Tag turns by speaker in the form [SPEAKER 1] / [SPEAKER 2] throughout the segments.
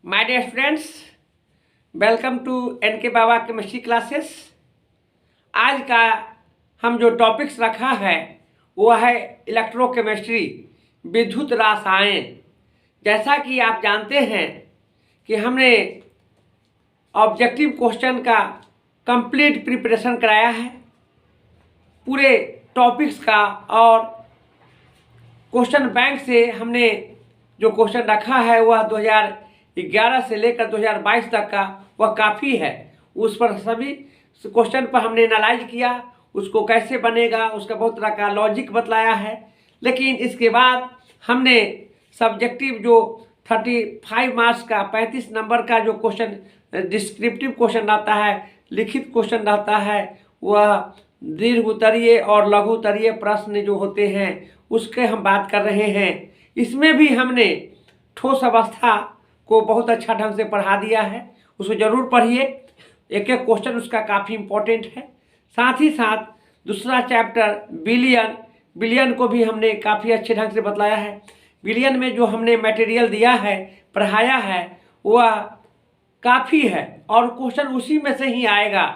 [SPEAKER 1] My dear students, welcome to NK Baba chemistry classes. आज का हम जो टॉपिक्स रखा है वो है इलेक्ट्रोकेमिस्ट्री, विद्युत रसायन। जैसा कि आप जानते हैं कि हमने ऑब्जेक्टिव क्वेश्चन का कंप्लीट प्रिपरेशन कराया है पूरे टॉपिक्स का, और क्वेश्चन बैंक से हमने जो क्वेश्चन रखा है वह 2011 से लेकर 2022 तक का वह काफ़ी है। उस पर सभी क्वेश्चन पर हमने एनालाइज किया, उसको कैसे बनेगा उसका बहुत तरह का लॉजिक बतलाया है। लेकिन इसके बाद हमने सब्जेक्टिव जो 35 मार्क्स का 35 नंबर का जो क्वेश्चन डिस्क्रिप्टिव क्वेश्चन रहता है, लिखित क्वेश्चन रहता है, वह दीर्घ उत्तरीय और लघु उत्तरीय प्रश्न जो होते हैं उसके हम बात कर रहे हैं। इसमें भी हमने ठोस अवस्था को बहुत अच्छा ढंग से पढ़ा दिया है, उसको ज़रूर पढ़िए। एक एक क्वेश्चन उसका काफ़ी इम्पोर्टेंट है। साथ ही साथ दूसरा चैप्टर बिलियन को भी हमने काफ़ी अच्छे ढंग से बतलाया है। बिलियन में जो हमने मटेरियल दिया है, पढ़ाया है, वह काफ़ी है और क्वेश्चन उसी में से ही आएगा।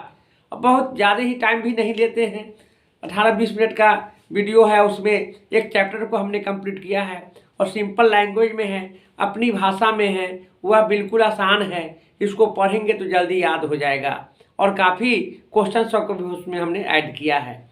[SPEAKER 1] बहुत ज़्यादा ही टाइम भी नहीं लेते हैं, 18-20 मिनट का वीडियो है, उसमें एक चैप्टर को हमने कंप्लीट किया है और सिंपल लैंग्वेज में है, अपनी भाषा में है, वह बिल्कुल आसान है। इसको पढ़ेंगे तो जल्दी याद हो जाएगा और काफ़ी क्वेश्चन को भी उसमें हमने ऐड किया है।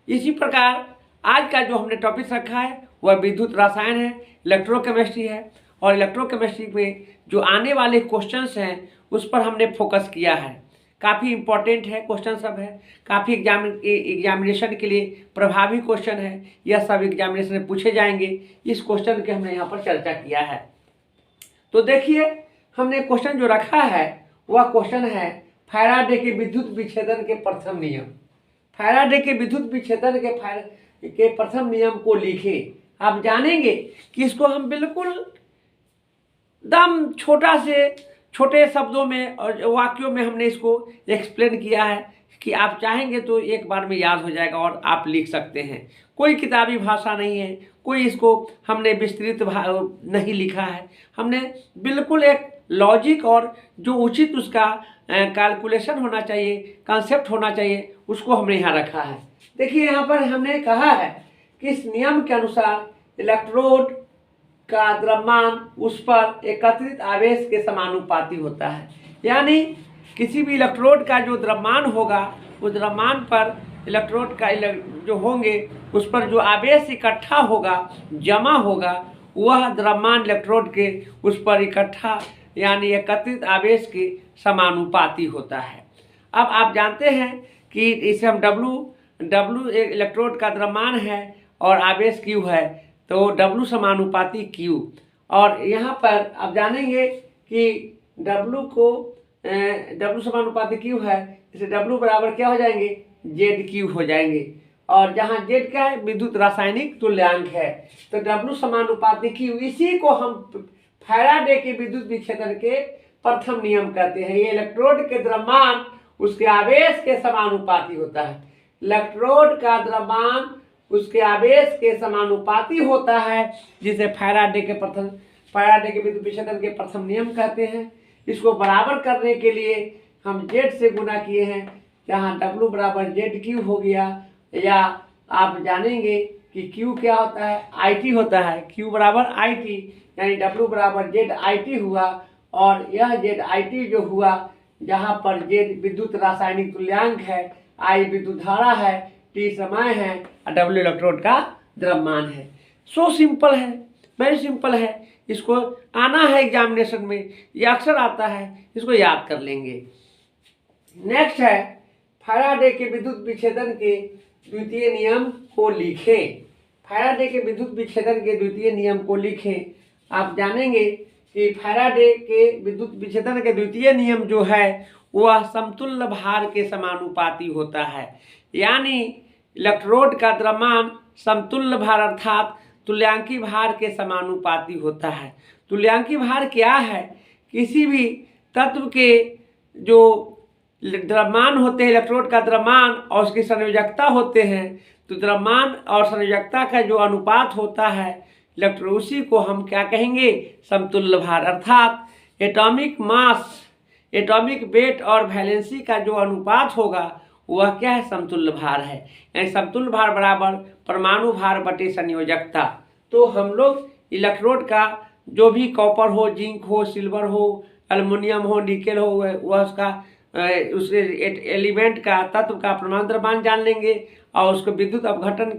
[SPEAKER 1] इसी प्रकार आज का जो हमने टॉपिक रखा है वह विद्युत रसायन है, इलेक्ट्रोकेमिस्ट्री है। और इलेक्ट्रोकेमिस्ट्री में जो आने वाले क्वेश्चंस हैं उस पर हमने फोकस किया है। काफ़ी इम्पोर्टेंट है क्वेश्चन सब है, काफ़ी एग्जामिनेशन के लिए प्रभावी क्वेश्चन है। यह सब एग्जामिनेशन में पूछे जाएंगे। इस क्वेश्चन के हमने यहाँ पर चर्चा किया है। तो देखिए, हमने क्वेश्चन जो रखा है वह क्वेश्चन है फैराडे के विद्युत विच्छेदन के प्रथम नियम। फैराडे के विद्युत विच्छेदन के प्रथम नियम को लिखे। आप जानेंगे कि इसको हम बिल्कुल दम छोटे शब्दों में और वाक्यों में हमने इसको एक्सप्लेन किया है कि आप चाहेंगे तो एक बार में याद हो जाएगा और आप लिख सकते हैं। कोई किताबी भाषा नहीं है, कोई इसको हमने विस्तृत नहीं लिखा है। हमने बिल्कुल एक लॉजिक और जो उचित उसका कैलकुलेशन होना चाहिए, कंसेप्ट होना चाहिए, उसको हमने यहाँ रखा है। देखिए, यहाँ पर हमने कहा है कि इस नियम के अनुसार इलेक्ट्रोड का द्रव्यमान उस पर एकत्रित आवेश के समानुपाती होता है। यानी किसी भी इलेक्ट्रोड का जो द्रव्यमान होगा उस द्रव्यमान पर इलेक्ट्रोड का जो होंगे उस पर जो आवेश इकट्ठा होगा, जमा होगा, वह द्रव्यमान इलेक्ट्रोड के उस पर इकट्ठा यानी एकत्रित आवेश के समानुपाती होता है। अब आप जानते हैं कि इसे हम W इलेक्ट्रोड का द्रव्यमान है और आवेश Q है, तो W समानुपाती Q। और यहाँ पर आप जानेंगे कि W समानुपाती Q है, इसे W बराबर क्या हो जाएंगे, ZQ हो जाएंगे। और जहाँ Z क्या है, विद्युत रासायनिक तुल्यांक है, तो W समानुपाती Q, इसी को हम फैराडे के विद्युत विच्छेदन के प्रथम नियम कहते हैं। ये इलेक्ट्रोड के द्रव्यमान उसके आवेश के समानुपाती होता है। इलेक्ट्रोड का द्रव्यमान उसके आवेश के समानुपाती होता है, जिसे फैराडे के विद्युत विच्छेदन के प्रथम नियम कहते हैं। इसको बराबर करने के लिए हम Z से गुना किए हैं, जहाँ W बराबर ZQ हो गया। या आप जानेंगे कि Q क्या होता है, IT होता है। Q बराबर IT, यानी W बराबर ZIT हुआ। और यह ZIT जो हुआ, जहाँ पर Z विद्युत रासायनिक तुल्यांक है, I विद्युत धारा है, T समय है और W इलेक्ट्रोड का द्रव्यमान है। सो सिंपल है, वेरी सिंपल है। इसको आना है एग्जामिनेशन में, ये अक्सर आता है, इसको याद कर लेंगे। नेक्स्ट है फैराडे के विद्युत विच्छेदन के द्वितीय नियम को लिखें। फैराडे के विद्युत विच्छेदन के द्वितीय नियम को लिखें। आप जानेंगे कि फैराडे के विद्युत विच्छेदन के द्वितीय नियम जो है वह समतुल्य भार के समानुपाती होता है। यानी इलेक्ट्रोड का द्रव्यमान समतुल्य भार अर्थात तुल्यांकी भार के समानुपाती होता है। तुल्यांकी भार क्या है, किसी भी तत्व के जो द्रव्यमान होते हैं, इलेक्ट्रोड का द्रव्यमान और उसकी संयोजकता होते हैं, तो द्रव्यमान और संयोजकता का जो अनुपात होता है उसी को हम क्या कहेंगे, समतुल्य भार। अर्थात एटॉमिक मास, एटॉमिक वेट और वैलेंसी का जो अनुपात होगा वह क्या है, समतुल्य भार है। यानी समतुल्य भार बराबर परमाणु भार बटे संयोजकता। तो हम लोग इलेक्ट्रोड का जो भी कॉपर हो, जिंक हो, सिल्वर हो, एल्युमिनियम हो, निकेल हो, वह उसका उसके एलिमेंट का, तत्व का परमाणु द्रव्यमान जान लेंगे और उसको विद्युत अपघटन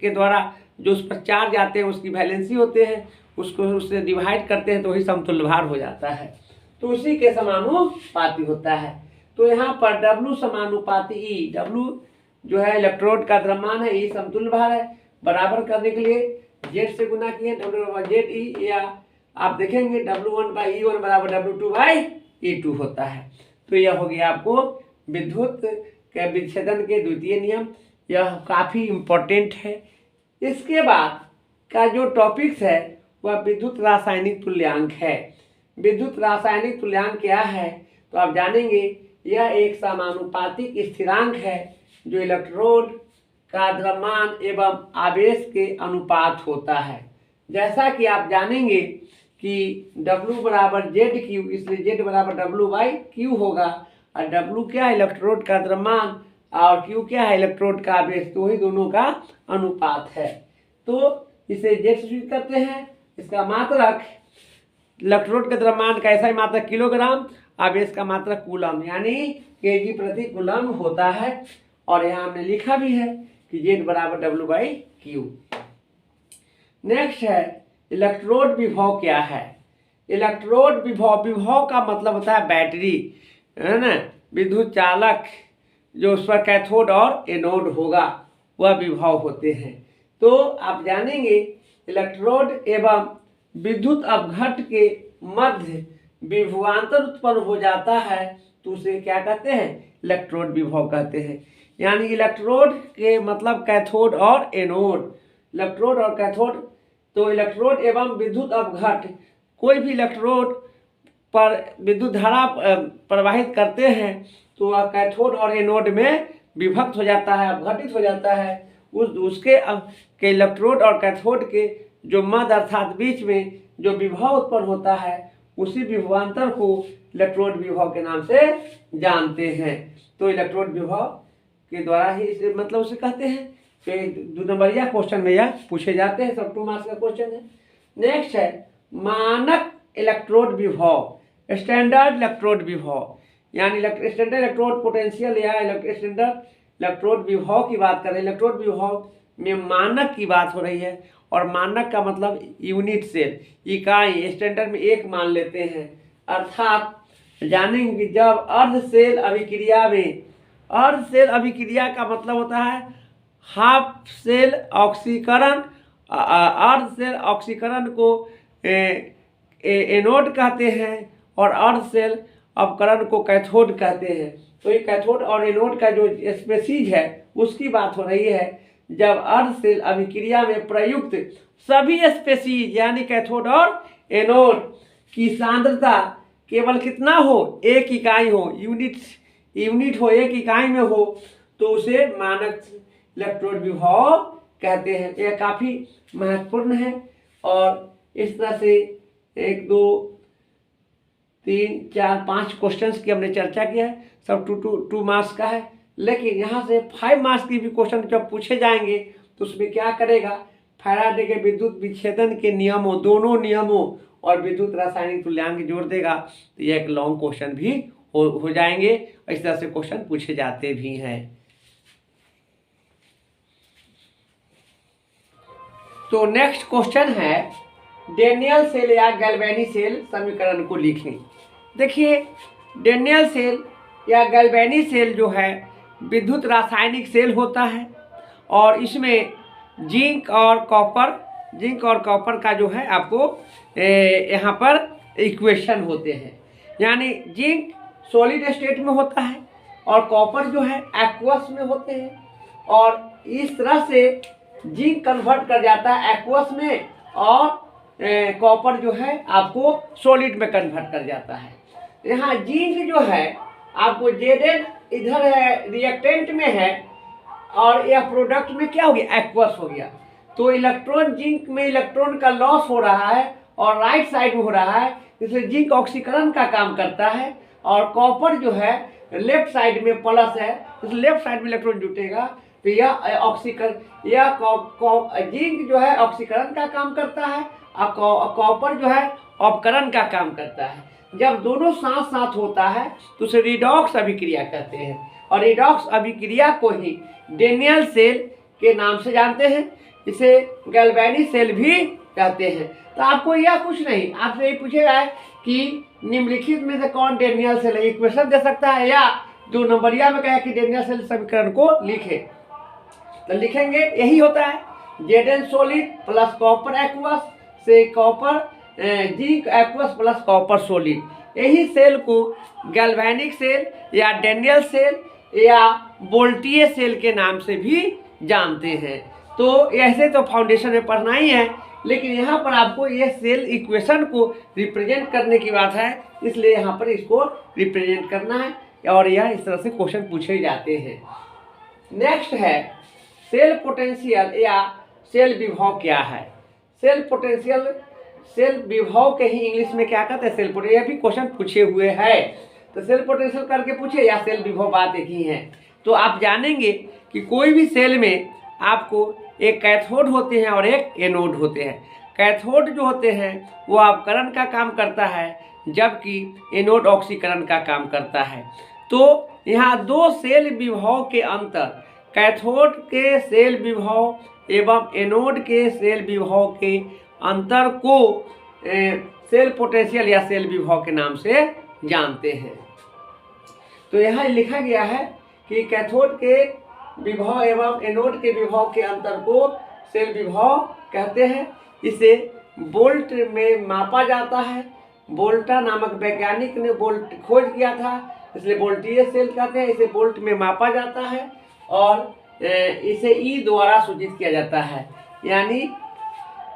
[SPEAKER 1] के द्वारा जो उस पर चार्ज आते हैं उसकी वैलेंसी होते हैं, उसको उससे डिवाइड करते हैं तो वही समतुल्य भार हो जाता है। तो उसी के समानुपाती होता है। तो यहाँ पर W समानुपाती E, W जो है इलेक्ट्रोड का द्रव्यमान है, E समतुल्य भार है। बराबर करने के लिए Z से गुना किए, W/ZE, या आप देखेंगे W1/E1 बराबर W2/E2 होता है। तो यह हो गया आपको विद्युत के विच्छेदन के द्वितीय नियम, यह काफ़ी इम्पोर्टेंट है। इसके बाद का जो टॉपिक्स है वह विद्युत रासायनिक तुल्यांक है। विद्युत रासायनिक तुल्यांक क्या है तो आप जानेंगे, यह एक समानुपातिक स्थिरांक है जो इलेक्ट्रोड का द्रव्यमान एवं आवेश के अनुपात होता है। जैसा कि आप जानेंगे कि W बराबर ZQ, इसलिए Z बराबर W/Q होगा, और W क्या है, इलेक्ट्रोड का द्रव्यमान, और Q क्या है, इलेक्ट्रोड का आवेश, तो वही दोनों का अनुपात है। तो इसे Z से सूचित करते हैं। इसका मात्रक, इलेक्ट्रोड के द्रव्यमान का ऐसा ही मात्रक किलोग्राम, आवेश का मात्रक कूलम यानी kg प्रति कूलम होता है। और यहाँ हमने लिखा भी है कि Z बराबर W/Q। नेक्स्ट है इलेक्ट्रोड विभव क्या है। इलेक्ट्रोड विभव, विभव का मतलब होता है बैटरी, है ना, विद्युत चालक जो उस पर कैथोड और एनोड होगा वह विभव होते हैं। तो आप जानेंगे इलेक्ट्रोड एवं विद्युत अपघट के मध्य विभवांतर उत्पन्न हो जाता है तो उसे क्या कहते हैं, इलेक्ट्रोड विभव कहते हैं। यानी इलेक्ट्रोड के मतलब कैथोड और एनोड, इलेक्ट्रोड और कैथोड। तो इलेक्ट्रोड एवं विद्युत अपघट, कोई भी इलेक्ट्रोड पर विद्युत धारा प्रवाहित करते हैं तो वह कैथोड और एनोड में विभक्त हो जाता है, अपघटित हो जाता है। उसके के इलेक्ट्रोड और कैथोड के जो मध्य अर्थात बीच में जो विभव उत्पन्न होता है उसी विभवांतर को इलेक्ट्रोड विभव के नाम से जानते हैं। तो इलेक्ट्रोड विभव के द्वारा ही इसे मतलब उसे कहते हैं। तो 2 नंबरिया क्वेश्चन में यह पूछे जाते हैं, सब 2 मार्क्स का क्वेश्चन है। नेक्स्ट है मानक इलेक्ट्रोड विभव, स्टैंडर्ड इलेक्ट्रोड विभव, यानी स्टैंडर्ड इलेक्ट्रोड पोटेंशियल या स्टैंडर्ड इलेक्ट्रोड विभव की बात कर रहे हैं। इलेक्ट्रोड विभव में मानक की बात हो रही है, और मानक का मतलब यूनिट सेल, इकाई, स्टैंडर्ड में 1 मान लेते हैं। अर्थात जानेंगे कि जब अर्ध सेल अभिक्रिया में, अर्ध सेल अभिक्रिया का मतलब होता है हाफ सेल ऑक्सीकरण, अर्ध सेल ऑक्सीकरण को एनोड कहते हैं और अर्ध सेल अपकरण को कैथोड कहते हैं। तो ये कैथोड और एनोड का जो स्पेसीज है उसकी बात हो रही है। जब अर्ध सेल अभिक्रिया में प्रयुक्त सभी स्पेसीज यानी कैथोड और एनोड की सांद्रता केवल कितना हो, 1 इकाई हो, यूनिट हो, 1 इकाई में हो, तो उसे मानक इलेक्ट्रोड विभव कहते हैं। यह काफ़ी महत्वपूर्ण है। और इस तरह से 1 2 3 4 5 क्वेश्चंस की हमने चर्चा किया है, सब 2 मार्क्स का है। लेकिन यहाँ से 5 मार्क्स की भी क्वेश्चन जब पूछे जाएंगे तो उसमें क्या करेगा, फैराडे के विद्युत विच्छेदन के नियमों, दोनों नियमों और विद्युत रासायनिक तुल्यांक जोड़ देगा, तो यह एक लॉन्ग क्वेश्चन भी हो जाएंगे। इस तरह से क्वेश्चन पूछे जाते भी हैं। तो नेक्स्ट क्वेश्चन है डेनियल सेल या गैल्वेनी सेल समीकरण को लिखें। देखिए डेनियल सेल या गैल्वेनी सेल जो है विद्युत रासायनिक सेल होता है, और इसमें जिंक और कॉपर का जो है आपको यहाँ पर इक्वेशन होते हैं। यानी जिंक सॉलिड स्टेट में होता है और कॉपर जो है एक्वस में होते हैं, और इस तरह से जिंक कन्वर्ट कर जाता है एक्वस में, और कॉपर जो है आपको सॉलिड में कन्वर्ट कर जाता है। यहाँ जिंक जो है आपको Zn इधर है रिएक्टेंट में है, और यह प्रोडक्ट में क्या हो गया, एक्वस हो गया। तो इलेक्ट्रॉन, जिंक में इलेक्ट्रॉन का लॉस हो रहा है और राइट साइड में हो रहा है, इसलिए जिंक ऑक्सीकरण का काम करता है। और कॉपर जो है लेफ्ट साइड में प्लस है, इसलिए लेफ्ट साइड में इलेक्ट्रॉन जुटेगा। तो यह ऑक्सीकरण, यह जिंक जो है ऑक्सीकरण का काम करता है और कॉपर जो है अपकरण का काम करता है। जब दोनों साथ साथ होता है तो उसे रिडॉक्स अभिक्रिया कहते हैं, और रिडॉक्स अभिक्रिया को ही डेनियल सेल के नाम से जानते हैं, इसे गैल्वेनिक सेल भी कहते हैं। तो आपको यह कुछ नहीं, आपसे यही पूछेगा कि निम्नलिखित में से कौन डेनियल सेल है, इक्वेशन दे सकता है या 2 नंबरिया में कहे कि डेनियल सेल समीकरण को लिखे, तो लिखेंगे यही होता है Zn solid plus copper aqueous से copper zinc aqueous plus copper solid. यही सेल को गैल्वेनिक सेल या डेनियल सेल या वोल्टीय सेल के नाम से भी जानते हैं। तो ऐसे तो फाउंडेशन में पढ़ना ही है, लेकिन यहाँ पर आपको ये सेल इक्वेशन को रिप्रेजेंट करने की बात है, इसलिए यहाँ पर इसको रिप्रेजेंट करना है और यह इस तरह से क्वेश्चन पूछे जाते हैं। नेक्स्ट है सेल पोटेंशियल या सेल विभव क्या है। सेल पोटेंशियल, सेल विभव के ही इंग्लिश में क्या कहते हैं, सेल पोटेंशियल। यह भी क्वेश्चन पूछे हुए हैं, तो सेल पोटेंशियल करके पूछे या सेल विभव, बात एक ही है। तो आप जानेंगे कि कोई भी सेल में आपको एक कैथोड होते हैं और एक एनोड होते हैं। कैथोड जो होते हैं वो अपकरण का काम करता है, जबकि एनोड ऑक्सीकरण का काम करता है। तो यहाँ 2 सेल विभव के अंतर, कैथोड के सेल विभव एवं एनोड के सेल विभव के अंतर को सेल पोटेंशियल या सेल विभव के नाम से जानते हैं। तो यहाँ लिखा गया है कि कैथोड के विभव एवं एनोड के विभव के अंतर को सेल विभव कहते हैं। इसे वोल्ट में मापा जाता है। वोल्टा नामक वैज्ञानिक ने वोल्ट खोज किया था, इसलिए वोल्टीय सेल कहते हैं। इसे वोल्ट में मापा जाता है और इसे ई द्वारा सूचित किया जाता है। यानी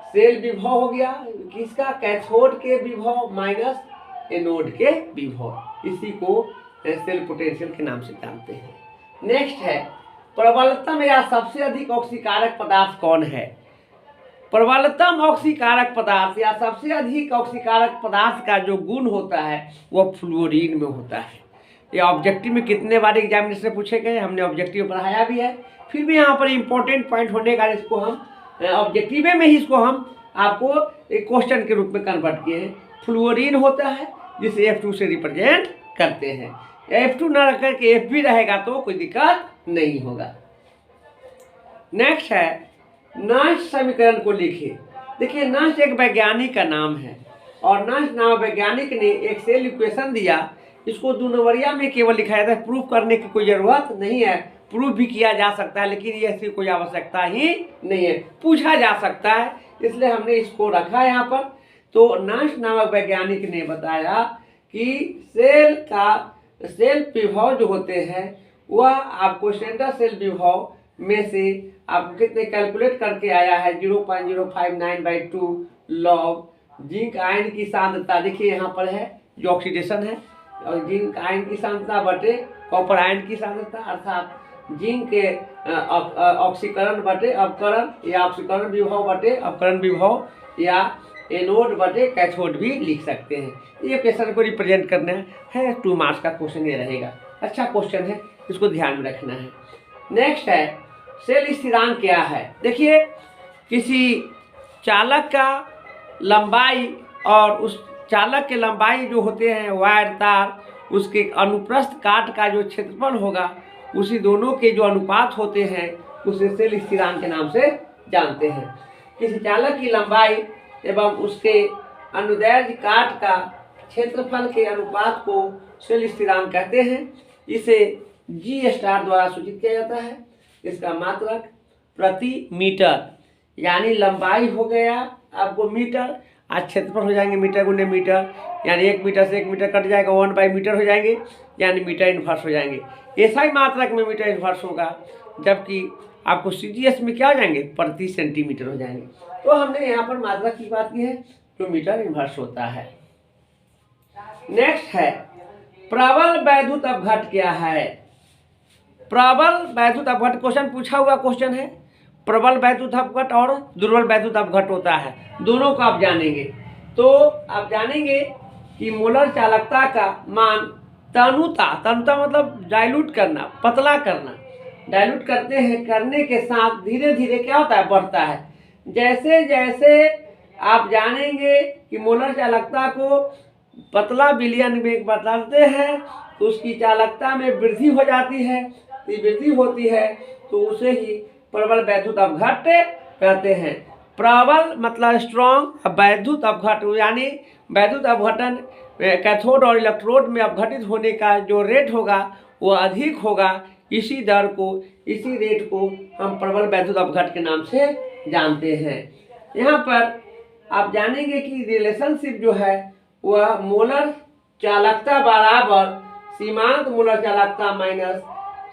[SPEAKER 1] सेल विभव हो गया किसका, कैथोड के विभव माइनस एनोड के विभव, इसी को सेल पोटेंशियल के नाम से जानते हैं। नेक्स्ट है प्रबलतम या सबसे अधिक ऑक्सीकारक पदार्थ कौन है। प्रबलतम ऑक्सीकारक पदार्थ या सबसे अधिक ऑक्सीकारक पदार्थ का जो गुण होता है वह फ्लोरीन में होता है। ये ऑब्जेक्टिव में कितने बार एग्जामिनेशन से पूछे गए, हमने ऑब्जेक्टिव पढ़ाया भी है, फिर भी यहाँ पर इम्पोर्टेंट पॉइंट होने का इसको हम ऑब्जेक्टिव में ही इसको हम आपको एक क्वेश्चन के रूप में कन्वर्ट किए हैं। फ्लोरीन होता है जिसे F2 से रिप्रेजेंट करते हैं। F2 न रख करके F भी रहेगा तो कोई दिक्कत नहीं होगा। नेक्स्ट है नाश समीकरण को लिखिए। देखिए नाश एक वैज्ञानिक का नाम है और नाश नाम वैज्ञानिक ने एक सेल इक्वेशन दिया, इसको 2 नंबरिया में केवल लिखा जाता है। प्रूफ करने की कोई ज़रूरत नहीं है, प्रूफ भी किया जा सकता है, लेकिन ये ऐसी कोई आवश्यकता ही नहीं है, पूछा जा सकता है, इसलिए हमने इसको रखा यहाँ पर। तो नाश नामक वैज्ञानिक ने बताया कि सेल विभव जो होते हैं वह आपको स्टैंडर्ड सेल विभव में से आपको कितने कैलकुलेट करके आया है 0.059/2 लॉग जिंक आयन की सांद्रता। देखिए यहाँ पर है जो ऑक्सीडेशन है, और जिंक आयन की सांद्रता बटे कॉपर आयन की सांद्रता, अर्थात जिंक के ऑक्सीकरण बटे अपकरण या ऑक्सीकरण विभव बटे अपकरण विभव या एनोड बटे कैथोड भी लिख सकते हैं। ये क्वेश्चन को रिप्रेजेंट करना है 2 मार्क्स का क्वेश्चन ये रहेगा। अच्छा क्वेश्चन है, इसको ध्यान में रखना है। नेक्स्ट है सेल स्थिरांक क्या है। देखिए किसी चालक का लंबाई और उस चालक के लंबाई जो होते हैं वायर तार, उसके अनुप्रस्थ काट का जो क्षेत्रफल होगा, उसी दोनों के जो अनुपात होते हैं उसे सेल स्थिरांक के नाम से जानते हैं। किसी चालक की लंबाई एवं उसके अनुदैर्ध्य काट का क्षेत्रफल के अनुपात को सेल स्थिरांक कहते हैं। इसे G स्टार द्वारा सूचित किया जाता है। इसका मात्रक प्रति मीटर, यानी लंबाई हो गया आपको मीटर, आज क्षेत्रफल हो जाएंगे मीटर गुने मीटर, यानी 1 मीटर से 1 मीटर कट जाएगा 1/मीटर हो जाएंगे, यानी मीटर इन्वर्स हो जाएंगे। ऐसा ही मात्रक में मीटर इन्वर्स होगा, जबकि आपको CGS में क्या हो जाएंगे, प्रति सेंटीमीटर हो जाएंगे। तो हमने यहाँ पर मात्रक की बात की है जो मीटर इन्वर्स होता है। नेक्स्ट है प्रबल वैद्युत अपघट क्या है। प्रबल वैद्युत अपघट क्वेश्चन पूछा हुआ क्वेश्चन है। प्रबल वैद्युत अपघट और दुर्बल वैद्युत अपघट होता है, दोनों को आप जानेंगे। तो आप जानेंगे कि मोलर चालकता का मान तनुता मतलब डाइल्यूट करना, पतला करना, डाइल्यूट करते हैं, करने के साथ धीरे धीरे क्या होता है, बढ़ता है। जैसे जैसे आप जानेंगे कि मोलर चालकता को पतला विलयन में बदलते हैं तो उसकी चालकता में वृद्धि हो जाती है। वृद्धि होती है तो उसे ही प्रबल वैद्युत अपघट्ट कहते हैं। प्रबल मतलब स्ट्रॉन्ग, वैद्युत अपघट्ट यानी वैद्युत अपघटन कैथोड और इलेक्ट्रोड में अपघटित होने का जो रेट होगा वो अधिक होगा। इसी रेट को हम प्रबल वैद्युत अपघट्ट के नाम से जानते हैं। यहाँ पर आप जानेंगे कि रिलेशनशिप जो है वह मोलर चालकता बराबर सीमांत मोलर चालकता माइनस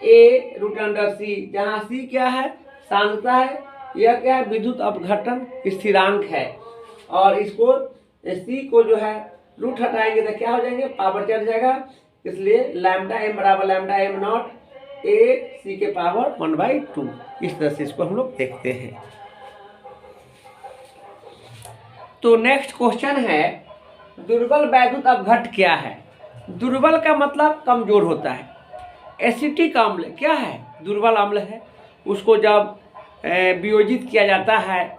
[SPEAKER 1] A√C, जहाँ C क्या है, सांद्रता है, यह क्या है, विद्युत अपघटन स्थिरांक है। और इसको C को जो है रूट हटाएंगे तो क्या हो जाएंगे, पावर चढ़ जाएगा। इसलिए लैम्डा m बराबर लैम्डा m नॉट AC के पावर 1/2। इस तरह से इसको हम लोग देखते हैं। तो नेक्स्ट क्वेश्चन है, दुर्बल वैद्युत अपघट्ट क्या है। दुर्बल का मतलब कमजोर होता है। एसिटिक अम्ल क्या है, दुर्बल अम्ल है। उसको जब वियोजित किया जाता है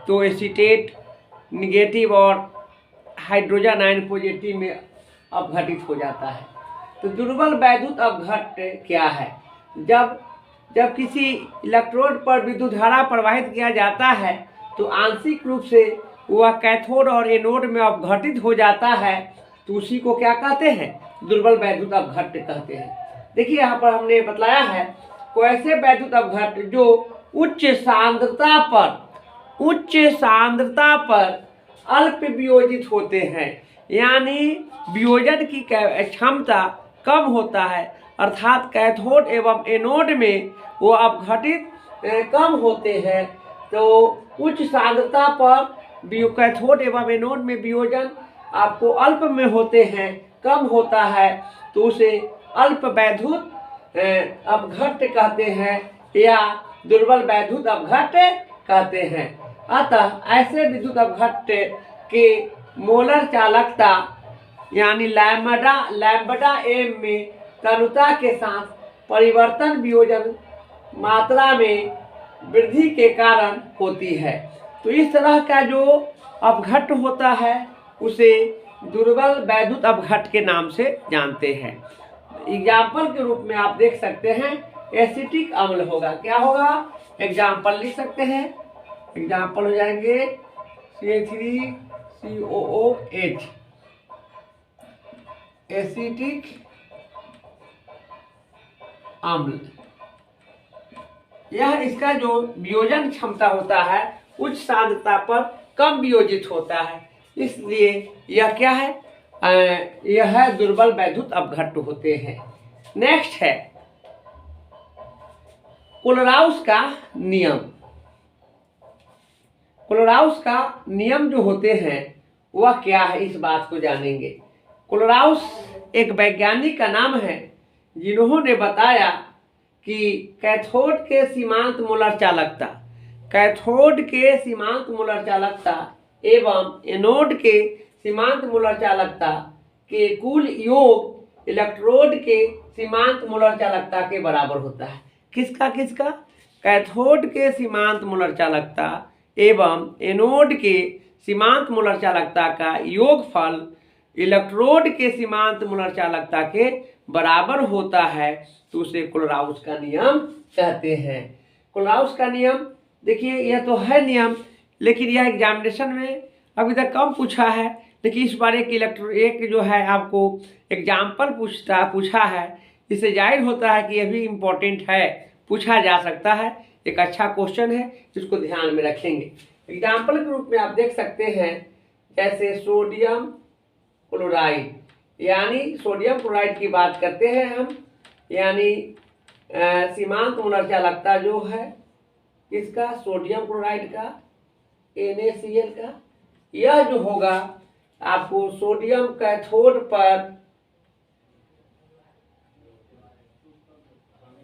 [SPEAKER 1] तो एसीटेट निगेटिव और हाइड्रोजन आयन पॉजिटिव में अपघटित हो जाता है। तो दुर्बल वैद्युत अपघट्ट क्या है, जब किसी इलेक्ट्रोड पर विद्युत धारा प्रवाहित किया जाता है तो आंशिक रूप से वह कैथोड और एनोड में अपघटित हो जाता है, तो उसी को क्या कहते हैं, दुर्बल वैद्युत अपघट्ट कहते हैं। देखिए यहाँ पर हमने बतलाया है कैसे वैद्युत अपघट्ट जो उच्च सांद्रता पर अल्प वियोजित होते हैं, यानी वियोजन की क्षमता कम होता है, अर्थात कैथोड एवं एनोड में वो अपघटित कम होते हैं। तो उच्च सांद्रता पर कैथोड एवं एनोड में वियोजन आपको अल्प में होते हैं, कम होता है, तो उसे अल्प वैद्युत अपघट्ट कहते हैं या दुर्बल वैद्युत अपघट्ट कहते हैं। अतः ऐसे विद्युत अपघट्ट के मोलर चालकता यानी लैम्बडा m में तनुता के साथ परिवर्तन वियोजन मात्रा में वृद्धि के कारण होती है। तो इस तरह का जो अपघट्ट होता है उसे दुर्बल वैद्युत अपघट्ट के नाम से जानते हैं। एग्जाम्पल के रूप में आप देख सकते हैं एसिटिक अम्ल होगा, क्या होगा, एग्जाम्पल लिख सकते हैं। एग्जाम्पल हो जाएंगे CH3COOH, एसिटिक अम्ल। यह इसका जो वियोजन क्षमता होता है उच्च सांद्रता पर कम वियोजित होता है, इसलिए यह क्या है, यह है दुर्बल वैद्युत अपघट्ट होते हैं। नेक्स्ट है कोलोराउस का नियम। कोलोराउस का नियम जो होते हैं वह क्या है, इस बात को जानेंगे। कोलोराउस एक वैज्ञानिक का नाम है जिन्होंने बताया कि कैथोड के सीमांत मोलर चालकता एवं एनोड के सीमांत मोलर चालकता के कुल योग इलेक्ट्रोड के सीमांत मोलर चालकता के बराबर होता है। किसका, कैथोड के सीमांत मोलर चालकता एवं एनोड के सीमांत मोलर चालकता का योगफल इलेक्ट्रोड के सीमांत मोलर चालकता के बराबर होता है, तो उसे कोलोराउस का नियम कहते हैं। कोलोराउस का नियम देखिए, यह तो है नियम, लेकिन यह एग्जामिनेशन में अभी तक कम पूछा है, लेकिन इस बार एक जो है आपको एग्जाम्पल पूछा है, इससे जाहिर होता है कि यह भी इम्पोर्टेंट है, पूछा जा सकता है, एक अच्छा क्वेश्चन है, इसको ध्यान में रखेंगे। एग्जाम्पल के रूप में आप देख सकते हैं जैसे सोडियम क्लोराइड, यानी सोडियम क्लोराइड की बात करते हैं हम, यानी सीमांत मोलर चालकता जो है इसका, सोडियम क्लोराइड का, NaCl का, यह जो होगा आपको सोडियम कैथोड पर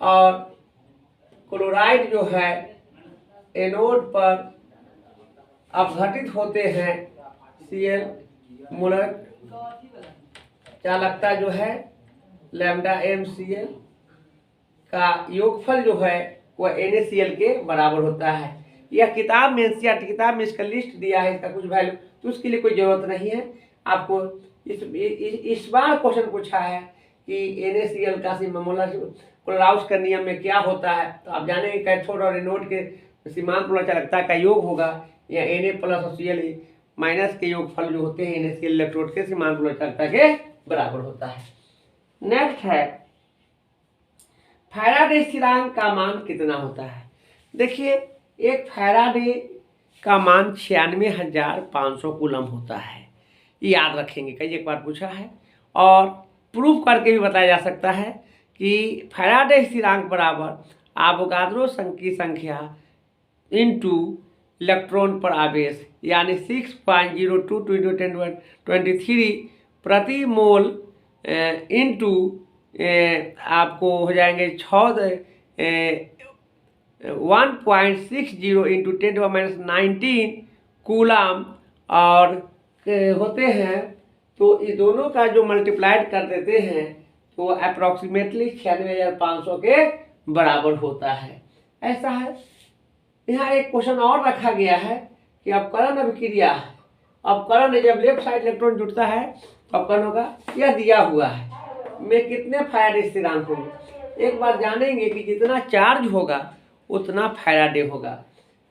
[SPEAKER 1] और क्लोराइड जो है एनोड पर अपघटित होते हैं, Cl मोलर चालकता जो है लैम्डा MCl का योगफल जो है वह NaCl के बराबर होता है। यह किताब में किताब में इसका लिस्ट दिया है, इसका कुछ वैल्यू, तो उसके लिए कोई ज़रूरत नहीं है आपको। इस बार क्वेश्चन पूछा है कि NaCl का मोलर क्लोराउस का नियम में क्या होता है, तो आप जानेंगे कैथोड और एनोड के सीमांत मोलर चालकता का योग होगा या Na प्लस और Cl माइनस के योगफल जो होते हैं NaCl इलेक्ट्रोड के सीमांत मोलर चालकता के बराबर होता है। नेक्स्ट है फैराडे स्थिरांक का मान कितना होता है। देखिए एक फैराडे का मान 96,500 कूलम होता है, याद रखेंगे, कई एक बार पूछा है। और प्रूफ करके भी बताया जा सकता है कि फैराडे स्थिरांक बराबर आवोगाद्रो की संख्या इनटू इलेक्ट्रॉन पर आवेश, यानी 6.02 × 1023 प्रति मोल इनटू आपको हो जाएंगे 1.60 इंटू 10⁻19 कूलम और होते हैं। तो ये दोनों का जो मल्टीप्लाइड कर देते हैं तो अप्रॉक्सीमेटली 96,500 के बराबर होता है। ऐसा है। यहाँ एक क्वेश्चन और रखा गया है कि अपकरण अभिक्रिया, अपकरण जब लेफ्ट साइड इलेक्ट्रॉन जुड़ता है तो अपकरण होगा, यह दिया हुआ है में कितने फैराडे स्थिरांक होंगे। एक बार जानेंगे कि जितना चार्ज होगा उतना फैराडे होगा।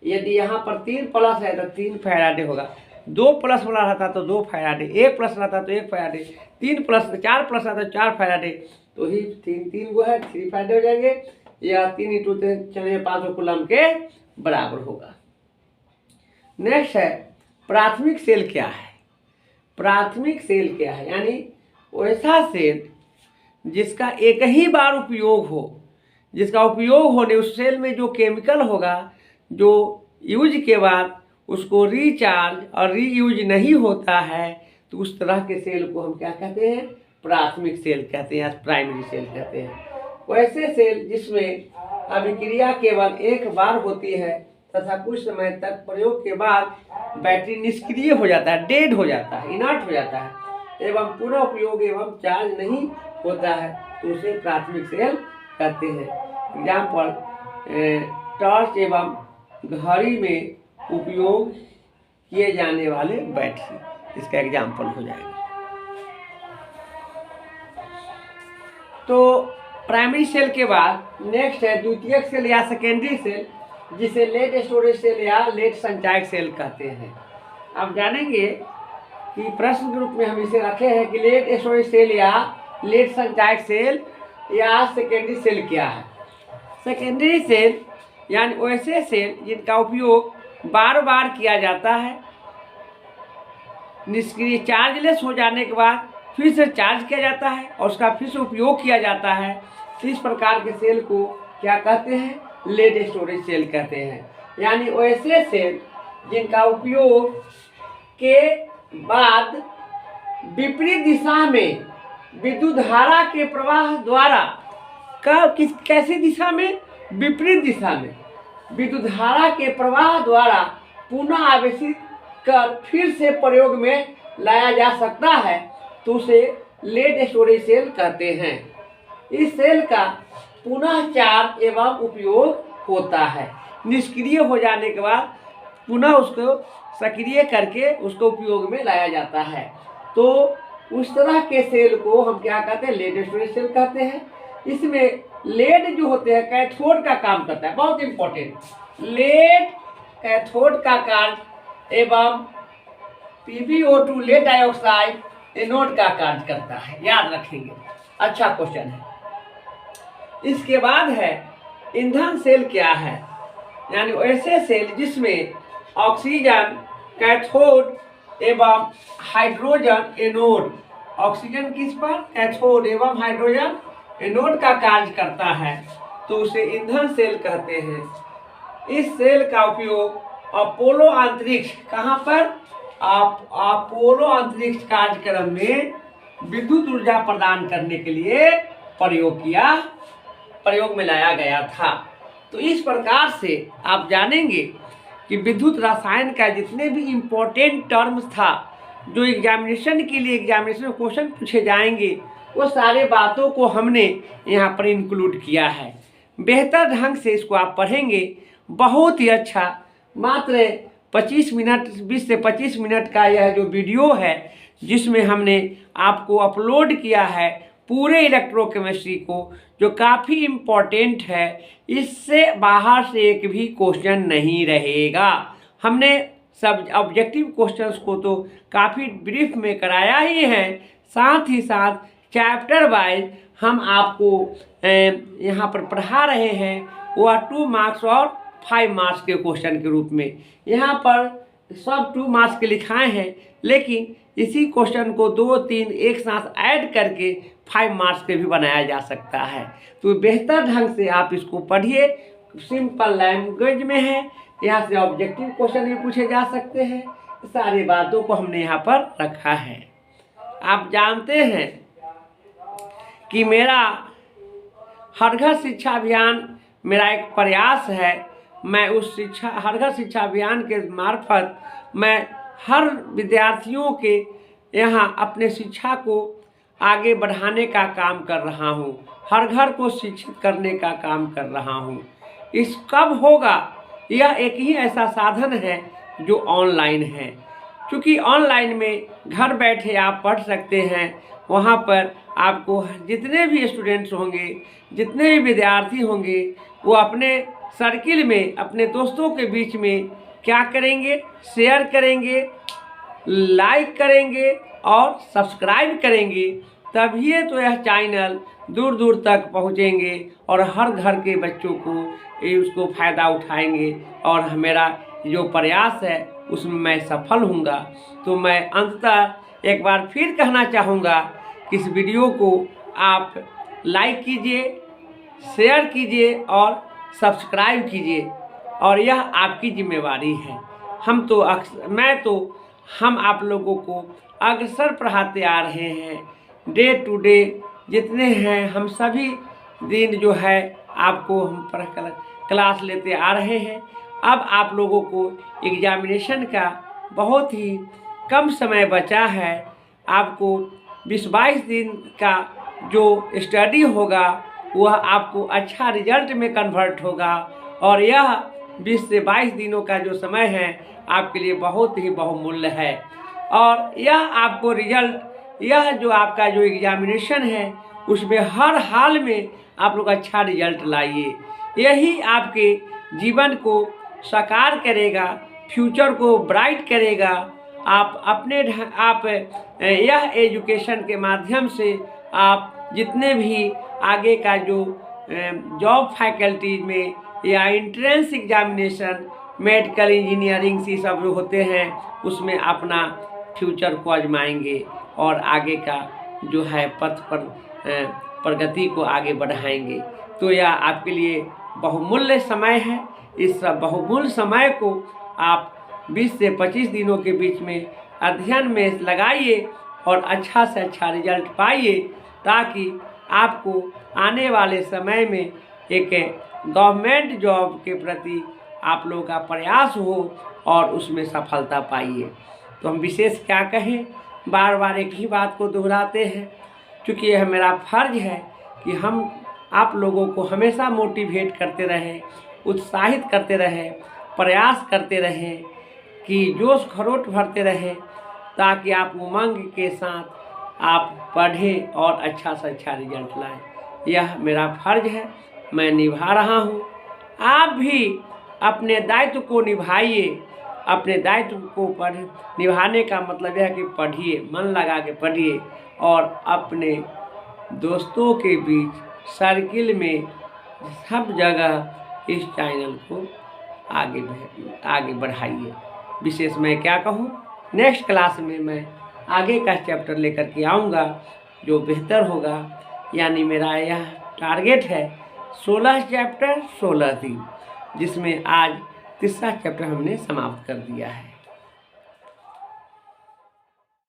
[SPEAKER 1] यदि यहाँ पर 3 प्लस है तो 3 फैराडे होगा, 2 प्लस वाला रहता तो 2 फैराडे, 1 प्लस रहता तो 1 फैराडे, 4 प्लस रहता तो 4 फैराडे, तो ही 3 वो है 3 फैराडे हो जाएंगे, या 3 इंटू 96,500 कूलम के बराबर होगा। नेक्स्ट है प्राथमिक सेल क्या है। प्राथमिक सेल क्या है, यानी वैसा सेल जिसका एक ही बार उपयोग हो, जिसका उपयोग होने उस सेल में जो केमिकल होगा जो यूज के बाद उसको रिचार्ज और रीयूज नहीं होता है, तो उस तरह के सेल को हम क्या कहते हैं, प्राथमिक सेल कहते हैं, प्राइमरी सेल कहते हैं। वैसे सेल जिसमें अभिक्रिया केवल एक बार होती है तथा कुछ समय तक प्रयोग के बाद बैटरी निष्क्रिय हो जाता है, डेड हो जाता है, इनर्ट हो जाता है एवं पुनः उपयोग एवं चार्ज नहीं होता है, तो उसे प्राथमिक सेल कहते हैं। एग्जाम्पल टॉर्च एवं घड़ी में उपयोग किए जाने वाले बैटरी, इसका एग्जाम्पल हो जाएगा। तो प्राइमरी सेल के बाद नेक्स्ट है द्वितीयक सेल या सेकेंडरी सेल, जिसे लेट स्टोरेज सेल या लेट संचायक सेल कहते हैं। आप जानेंगे कि प्रश्न के रूप में हम इसे रखे हैं कि लेट स्टोरेज सेल या लेट संचायक सेल या सेकेंडरी सेल क्या है। सेकेंडरी सेल यानी वैसे सेल जिनका उपयोग बार बार किया जाता है, निष्क्रिय चार्जलेस हो जाने के बाद फिर से चार्ज किया जाता है और उसका फिर से उपयोग किया जाता है, तो इस प्रकार के सेल को क्या कहते हैं, लेट स्टोरेज सेल कहते हैं। यानी वैसे सेल जिनका उपयोग के बाद विपरीत दिशा में विद्युत धारा के प्रवाह द्वारा कैसी दिशा में, विपरीत दिशा में विद्युत धारा के प्रवाह द्वारा पुनः आवेशित कर फिर से प्रयोग में लाया जा सकता है, तो उसे लेट स्टोरेज सेल कहते हैं। इस सेल का पुनः चार्ज एवं उपयोग होता है, निष्क्रिय हो जाने के बाद पुनः उसको सक्रिय करके उसको उपयोग में लाया जाता है। तो उस तरह के सेल को हम क्या कहते हैं, लेट स्टोरेज सेल कहते हैं। इसमें लेड जो होते हैं कैथोड का काम करता है, बहुत इंपॉर्टेंट, लेड कैथोड का कार्य एवं PbO2 लेड डाइऑक्साइड एनोड का कार्य करता है, याद रखेंगे, अच्छा क्वेश्चन है। इसके बाद है ईंधन सेल क्या है, यानी ऐसे सेल जिसमें ऑक्सीजन कैथोड एवं हाइड्रोजन एनोड, ऑक्सीजन किस पर, कैथोड एवं हाइड्रोजन एनोड का कार्य करता है, तो उसे ईंधन सेल कहते हैं। इस सेल का उपयोग अपोलो अंतरिक्ष, कहाँ पर, अपोलो अंतरिक्ष कार्यक्रम में विद्युत ऊर्जा प्रदान करने के लिए प्रयोग में लाया गया था। तो इस प्रकार से आप जानेंगे कि विद्युत रसायन का जितने भी इम्पोर्टेंट टर्म्स था जो एग्जामिनेशन के लिए एग्जामिनेशन क्वेश्चन पूछे जाएंगे वो सारे बातों को हमने यहाँ पर इंक्लूड किया है। बेहतर ढंग से इसको आप पढ़ेंगे, बहुत ही अच्छा। मात्र 25 मिनट 20 से 25 मिनट का यह जो वीडियो है जिसमें हमने आपको अपलोड किया है पूरे इलेक्ट्रोकेमिस्ट्री को, जो काफ़ी इम्पोर्टेंट है। इससे बाहर से एक भी क्वेश्चन नहीं रहेगा। हमने सब ऑब्जेक्टिव क्वेश्चंस को तो काफ़ी ब्रीफ में कराया ही है, साथ ही साथ चैप्टर वाइज हम आपको यहाँ पर पढ़ा रहे हैं। वह 2 मार्क्स और 5 मार्क्स के क्वेश्चन के रूप में यहाँ पर सब 2 मार्क्स के लिखाए हैं, लेकिन इसी क्वेश्चन को 2-3 एक साथ ऐड करके 5 मार्क्स के भी बनाया जा सकता है। तो बेहतर ढंग से आप इसको पढ़िए, सिंपल लैंग्वेज में है। यहाँ से ऑब्जेक्टिव क्वेश्चन भी पूछे जा सकते हैं। सारी बातों को हमने यहाँ पर रखा है। आप जानते हैं कि मेरा हर घर शिक्षा अभियान मेरा एक प्रयास है। मैं उस हर घर शिक्षा अभियान के मार्फत मैं हर विद्यार्थियों के यहाँ अपने शिक्षा को आगे बढ़ाने का काम कर रहा हूँ, हर घर को शिक्षित करने का काम कर रहा हूँ। इस कब होगा? यह एक ही ऐसा साधन है जो ऑनलाइन है। क्योंकि ऑनलाइन में घर बैठे आप पढ़ सकते हैं। वहाँ पर आपको जितने भी स्टूडेंट्स होंगे, जितने भी विद्यार्थी होंगे, वो अपने सर्किल में, अपने दोस्तों के बीच में क्या करेंगे? शेयर करेंगे, लाइक करेंगे और सब्सक्राइब करेंगे। तभी तो यह चैनल दूर दूर तक पहुँचेंगे और हर घर के बच्चों को उसको फ़ायदा उठाएंगे। और मेरा जो प्रयास है उसमें मैं सफल होऊंगा। तो मैं अंततः एक बार फिर कहना चाहूँगा कि इस वीडियो को आप लाइक कीजिए, शेयर कीजिए और सब्सक्राइब कीजिए। और यह आपकी जिम्मेवारी है। हम आप लोगों को अक्सर पढ़ाते आ रहे हैं। डे टू डे जितने हैं हम सभी दिन जो है आपको हम क्लास लेते आ रहे हैं। अब आप लोगों को एग्जामिनेशन का बहुत ही कम समय बचा है। आपको 20-22 दिन का जो स्टडी होगा वह आपको अच्छा रिजल्ट में कन्वर्ट होगा। और यह 20 से 22 दिनों का जो समय है आपके लिए बहुत ही बहुमूल्य है। और यह आपको रिजल्ट, यह जो आपका जो एग्जामिनेशन है उसमें हर हाल में आप लोग अच्छा रिजल्ट लाइए। यही आपके जीवन को साकार करेगा, फ्यूचर को ब्राइट करेगा। आप यह एजुकेशन के माध्यम से आप जितने भी आगे का जो जॉब फैकल्टी में या एंट्रेंस एग्जामिनेशन, मेडिकल, इंजीनियरिंग से सब जो होते हैं उसमें अपना फ्यूचर को आजमाएंगे और आगे का जो है पथ पर प्रगति को आगे बढ़ाएंगे। तो यह आपके लिए बहुमूल्य समय है। इस बहुमूल्य समय को आप 20 से 25 दिनों के बीच में अध्ययन में लगाइए और अच्छा से अच्छा रिजल्ट पाइए, ताकि आपको आने वाले समय में एक गवर्नमेंट जॉब के प्रति आप लोगों का प्रयास हो और उसमें सफलता पाइए। तो हम विशेष क्या कहें, बार बार एक ही बात को दोहराते हैं, क्योंकि यह मेरा फर्ज है कि हम आप लोगों को हमेशा मोटिवेट करते रहें, उत्साहित करते रहें, प्रयास करते रहें कि जोश खरोट भरते रहें, ताकि आप उमंग के साथ आप पढ़ें और अच्छा से अच्छा रिजल्ट लाएं। यह मेरा फर्ज है, मैं निभा रहा हूँ। आप भी अपने दायित्व को निभाइए। अपने दायित्व को निभाने का मतलब यह है कि पढ़िए, मन लगा के पढ़िए और अपने दोस्तों के बीच, सर्किल में, सब जगह इस चैनल को आगे बढ़ाइए। विशेष मैं क्या कहूँ, नेक्स्ट क्लास में मैं आगे का चैप्टर लेकर के आऊँगा जो बेहतर होगा। यानी मेरा यह टारगेट है 16 चैप्टर 16 दिन, जिसमें आज तीसरा चैप्टर हमने समाप्त कर दिया है।